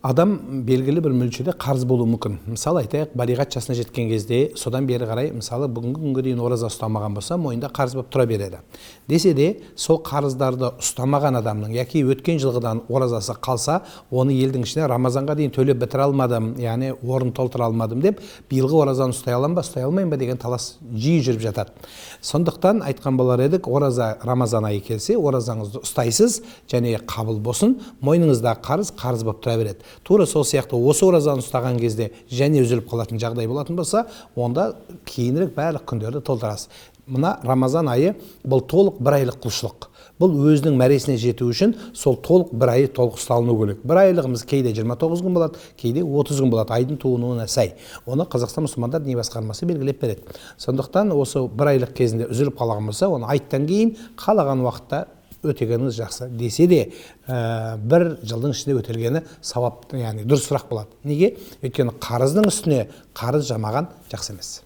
Адам белгілі бір мөлшерде қарыз болуы мүмкін. Мысалы айтайық, балиғат жасына жеткен кезде, содан бері қарай, мысалы бүгінгі күнге дейін ораза ұстамаған болса, мойнында қарыз болып тұра береді. Десе де, сол қарыздарды ұстамаған адамның, яки өткен жылғыдан оразасы қалса, оны елдің ішіне Рамазанға дейін төлеп бітіре алмадым, яғни орын толтыра алмадым деп, биылғы оразаны ұстай аламын ба, ұстай алмайын ба деген талас жиі жүріп жатады. Сондықтан айтқан болар едік, ораза Рамазан айы келсе, оразаңызды ұстайсыз, және қабыл болсын, мойныңызда қарыз болып тұра береді. Тура сол сияқты осы оразаны ұстаған кезде және үзіліп қалатын жағдай болатын болса, онда кейінірек барлық күндерді толтырасыз. Мына Рамазан айы бұл толық бір айлық құлшылық. Бұл өзінің мәресіне жету үшін сол толық бір айы толық ұсталыну керек. Бір айлығымыз кейде 29 күн болады, кейде 30 күн болады, айдың туынуына сай. Оны Қазақстан мұсылмандар діни басқармасы белгілеп береді. Сондықтан осы бір айлық кезінде үзіліп қалған болса, оны айттан кейін қалаған уақытта өтегеніңіз жақсы. Десе де бір жылдың ішінде өтелгені сауап, яғни дұрысырақ болады. Неге? Өйткені қарыздың үстіне қарыз жамаған жақсы емес.